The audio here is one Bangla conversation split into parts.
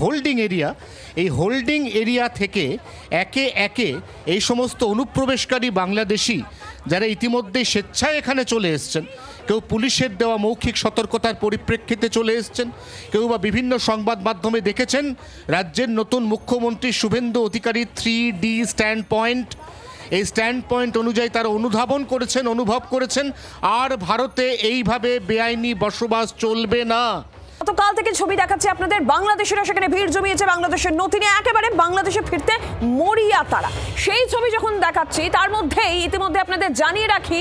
হোল্ডিং এরিয়া, এই হোল্ডিং এরিয়া থেকে একে একে এই সমস্ত অনুপ্রবেশকারী বাংলাদেশি যারা ইতিমধ্যে স্বেচ্ছায় এখানে চলে এসছেন, কেউ পুলিশের দেওয়া মৌখিক সতর্কতার পরিপ্রেক্ষিতে চলে এসছেন, কেউ বা বিভিন্ন সংবাদ মাধ্যমে দেখেছেন রাজ্যের নতুন মুখ্যমন্ত্রী Suvendu Adhikari 3D stand point, এই স্ট্যান্ড পয়েন্ট অনুযায়ী তারা অনুধাবন করেছেন, অনুভব করেছেন আর ভারতে এইভাবে বেআইনি বসবাস চলবে না। গতকাল থেকে ছবি দেখাচ্ছে আপনাদের, বাংলাদেশিরা সেখানে ভিড় জমিয়েছে, বাংলাদেশের নথি নিয়ে একেবারে বাংলাদেশে ফিরতে মরিয়া তারা। সেই ছবি যখন দেখাচ্ছি তার মধ্যেই ইতিমধ্যে আপনাদের জানিয়ে রাখি,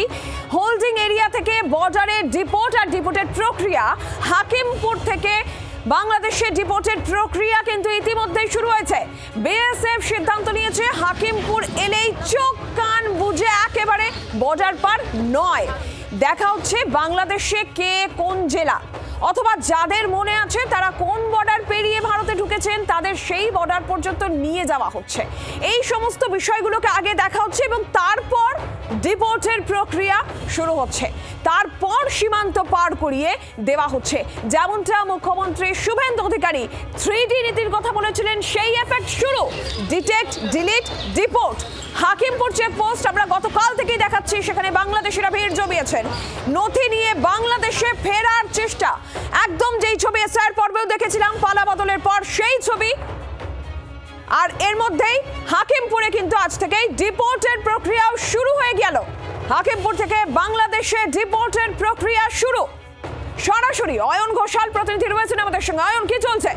হোল্ডিং এরিয়া থেকে বর্ডারে ডিপোর্ট আর ডিপোর্টের প্রক্রিয়া, হাকিমপুর থেকে বাংলাদেশে ডিপোর্টের প্রক্রিয়া কিন্তু ইতিমধ্যেই শুরু হয়েছে। বিএসএফ সিদ্ধান্ত নিয়েছে হাকিমপুর এলেই চোখ কান বুঝে একেবারে বর্ডার পার নয়। দেখা হচ্ছে বাংলাদেশে কে কোন জেলা অথবা যাদের মনে আছে তারা কোন বর্ডার পেরিয়ে ভারতে ঢুকেছেন তাদের সেই বর্ডার পর্যন্ত নিয়ে যাওয়া হচ্ছে। এই সমস্ত বিষয়গুলোকে আগে দেখা হচ্ছে এবং তারপর ডিপোর্টের প্রক্রিয়া শুরু হচ্ছে, তারপর সীমান্ত পার করিয়ে দেওয়া হচ্ছে। যেমনটা মুখ্যমন্ত্রী শুভেন্দু অধিকারী 3D নীতির কথা বলেছিলেন, সেই এফেক্ট শুরু। Detect, delete, deport. Hakimpur checkpost আমরা গতকাল থেকেই দেখাচ্ছি, সেখানে বাংলাদেশিরা ভিড় জমিয়েছেন, নথি নিয়ে বাংলাদেশে ফেরার চেষ্টা। একদম যেই ছবি এসআইআর পর্বেও দেখেছিলাম পালা বদলের পর সেই ছবি, আর এর মধ্যেই হাকিমপুরে কিন্তু আজ থেকেই ডিপোর্টের প্রক্রিয়াও শুরু হয়ে গেল। হাকিমপুর থেকে বাংলাদেশে ডিপোর্টের প্রক্রিয়া শুরু। সরাসরি অয়ন ঘোষাল প্রতিনিধি রয়েছেন আমাদের সঙ্গে। অয়ন, কি চলছে?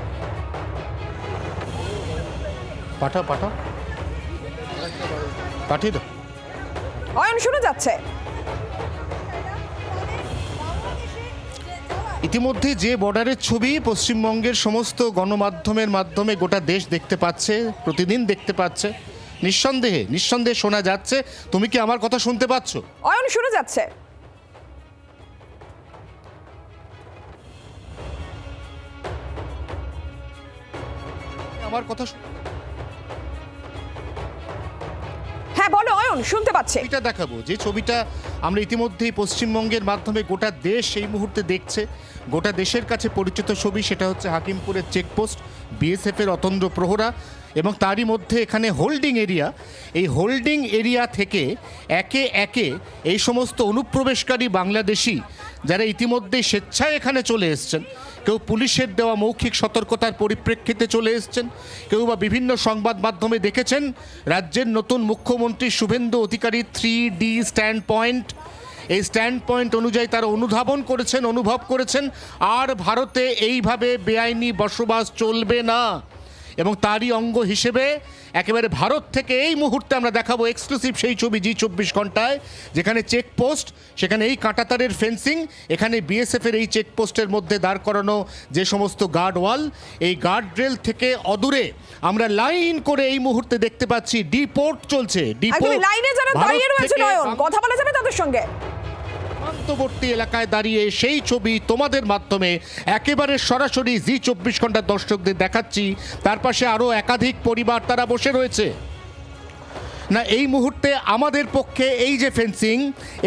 পাঠিয়ে দাও অয়ন, শুরু যাচ্ছে। ইতিমধ্যে যে বর্ডারের ছবি পশ্চিমবঙ্গের সমস্ত গণমাধ্যমের মাধ্যমে গোটা দেশ দেখতে পাচ্ছে, প্রতিদিন দেখতে পাচ্ছে, নিঃসন্দেহে শোনা যাচ্ছে। তুমি কি আমার কথা শুনতে পাচ্ছ? অয়ন, শুরু যাচ্ছে। আমার কথা হ্যাঁ বলো অয়ন, শুনতে পাচ্ছি। এটা দেখাবো যে ছবিটা আমরা ইতিমধ্যেই পশ্চিমবঙ্গের মাধ্যমে গোটা দেশ এই মুহূর্তে দেখছে, গোটা দেশের কাছে পরিচিত ছবি। সেটা হচ্ছে হাকিমপুরের চেকপোস্ট, বিএসএফের অতন্দ্র প্রহরা এবং তারই মধ্যে এখানে হোল্ডিং এরিয়া। এই হোল্ডিং এরিয়া থেকে একে একে এই সমস্ত অনুপ্রবেশকারী বাংলাদেশি যারা ইতিমধ্যে স্বেচ্ছায় এখানে চলে এসছেন, কেউ পুলিশের দেওয়া মৌখিক সতর্কতার পরিপ্রেক্ষিতে চলে এসছেন, কেউ বা বিভিন্ন সংবাদ মাধ্যমে দেখেছেন রাজ্যের নতুন মুখ্যমন্ত্রী Suvendu Adhikari 3D stand point, এই স্ট্যান্ড পয়েন্ট অনুযায়ী তারা অনুধাবন করেছেন, অনুভব করেছেন আর ভারতে এইভাবে বেআইনি বসবাস চলবে না। এবং তারই অঙ্গ হিসেবে একেবারে ভারত থেকে এই মুহূর্তে আমরা দেখাবো এক্সক্লুসিভ সেই ছবি জি24 ঘন্টায়, যেখানে চেকপোস্ট, সেখানে এই কাঁটাতারের ফেন্সিং, এখানে বিএসএফের এই চেকপোস্টের মধ্যে দাঁড় করানো যে সমস্ত গার্ড ওয়াল, এই গার্ড রেল থেকে অদূরে আমরা লাইন করে এই মুহূর্তে দেখতে পাচ্ছি ডিপোর্ট চলছে। লাইনে যারা দাঁড়িয়ে রয়েছে নয়ন, কথা বলা যাবে তাদের সঙ্গে। সীমান্তবর্তী এলাকায় দাঁড়িয়ে সেই ছবি তোমাদের মাধ্যমে একেবারে সরাসরি জি24 ঘন্টার দর্শকদের দেখাচ্ছি। তার পাশে আরও একাধিক পরিবার তারা বসে রয়েছে। না, এই মুহূর্তে আমাদের পক্ষে এই যে ফেন্সিং,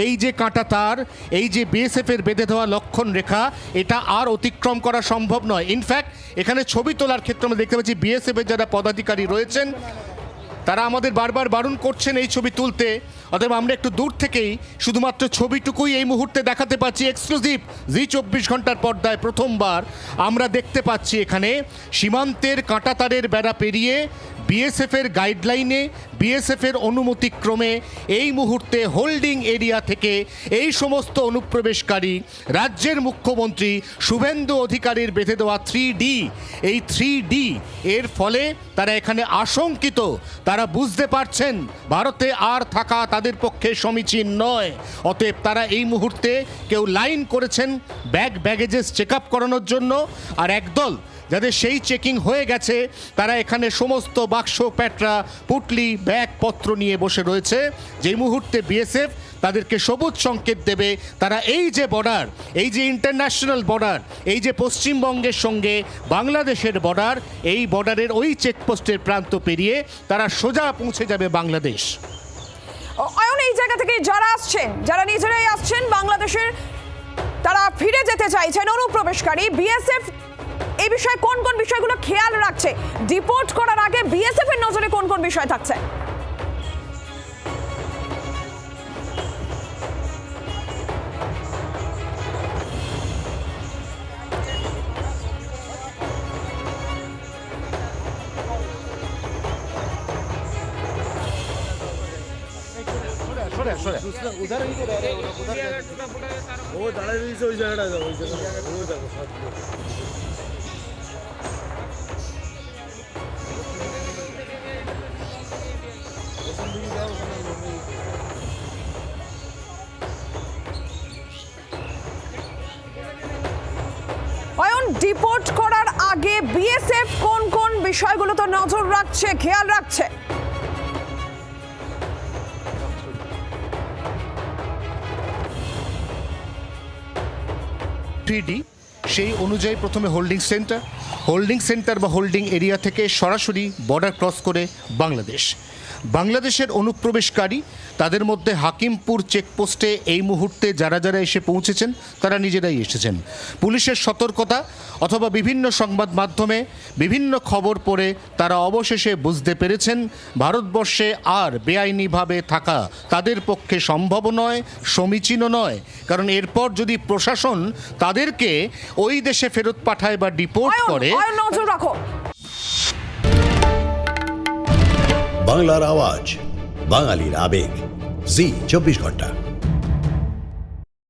এই যে কাঁটাতার, এই যে বিএসএফের বেঁধে দেওয়া লক্ষণ রেখা, এটা আর অতিক্রম করা সম্ভব নয়। ইনফ্যাক্ট এখানে ছবি তোলার ক্ষেত্রে আমরা দেখতে পাচ্ছি বিএসএফের যারা পদাধিকারী রয়েছেন তারা আমাদের বারবার বারণ করছেন এই ছবি তুলতে। অতএব আমরা একটু দূর থেকেই শুধুমাত্র ছবিটুকুই এই মুহূর্তে দেখাতে পাচ্ছি এক্সক্লুসিভ জি24 ঘন্টার পর্দায়। প্রথমবার আমরা দেখতে পাচ্ছি এখানে সীমান্তের কাঁটাতারের বেড়া পেরিয়ে বিএসএফের গাইডলাইনে, বিএসএফের অনুমতিক্রমে এই মুহূর্তে হোল্ডিং এরিয়া থেকে এই সমস্ত অনুপ্রবেশকারী রাজ্যের মুখ্যমন্ত্রী শুভেন্দু অধিকারীর বেঁধে দেওয়া 3D, এই 3D এর ফলে তারা এখানে আশঙ্কিত। তারা বুঝতে পারছেন ভারতে আর থাকা তাদের পক্ষে সমীচীন নয়। অতএব তারা এই মুহূর্তে কেউ লাইন করেছেন ব্যাগেজেস চেক আপ করানোর জন্য, আর একদল যাদের সেই চেকিং হয়ে গেছে তারা এখানে সমস্ত বাক্স, প্যাটরা, পুটলি, ব্যাগপত্র নিয়ে বসে রয়েছে। যেই মুহূর্তে বিএসএফ তাদেরকে সবুজ সংকেত দেবে, তারা এই যে বর্ডার, এই যে ইন্টারন্যাশনাল বর্ডার, এই যে পশ্চিমবঙ্গের সঙ্গে বাংলাদেশের বর্ডার, এই বর্ডারের ওই চেকপোস্টের প্রান্ত পেরিয়ে তারা সোজা পৌঁছে যাবে বাংলাদেশ। অয়ন, এই জায়গা থেকে যারা আসছেন, যারা নিজেরাই আসছেন বাংলাদেশের, তারা ফিরে যেতে চাইছেন অনুপ্রবেশকারী, বিএসএফ এই বিষয়ে কোন কোন বিষয়গুলো খেয়াল রাখছে, ডিপোর্ট করার আগে বিএসএফ এর নজরে কোন কোন বিষয় থাকছে? उधर ही तो रह रहे हो उधर वो दाढ़ी रही से वही जगह जाओ वही जगह वो जाओ साथ में অয়ন, ডিপোর্ট করার আগে বিএসএফ কোন কোন বিষয়গুলোতে নজর রাখছে, খেয়াল রাখছে? থ্রিডি সেই অনুযায়ী প্রথমে হোল্ডিং সেন্টার বা হোল্ডিং এরিয়া থেকে সরাসরি বর্ডার ক্রস করে বাংলাদেশের অনুপ্রবেশকারী, তাদের মধ্যে হাকিমপুর চেকপোস্টে এই মুহূর্তে যারা যারা এসে পৌঁছেছেন তারা নিজেরাই এসেছেন। পুলিশের সতর্কতা অথবা বিভিন্ন সংবাদ মাধ্যমে বিভিন্ন খবর পড়ে তারা অবশেষে বুঝতে পেরেছেন ভারতবর্ষে আর বেআইনিভাবে থাকা তাদের পক্ষে সম্ভব নয়, সমীচীনও নয়। কারণ এরপর যদি প্রশাসন তাদেরকে ওই দেশে ফেরত পাঠায় বা ডিপোর্ট করে। অয়ন, নজর রাখো। বাংলার আওয়াজ, বাঙালির আবেগ, জি 24 ঘন্টা।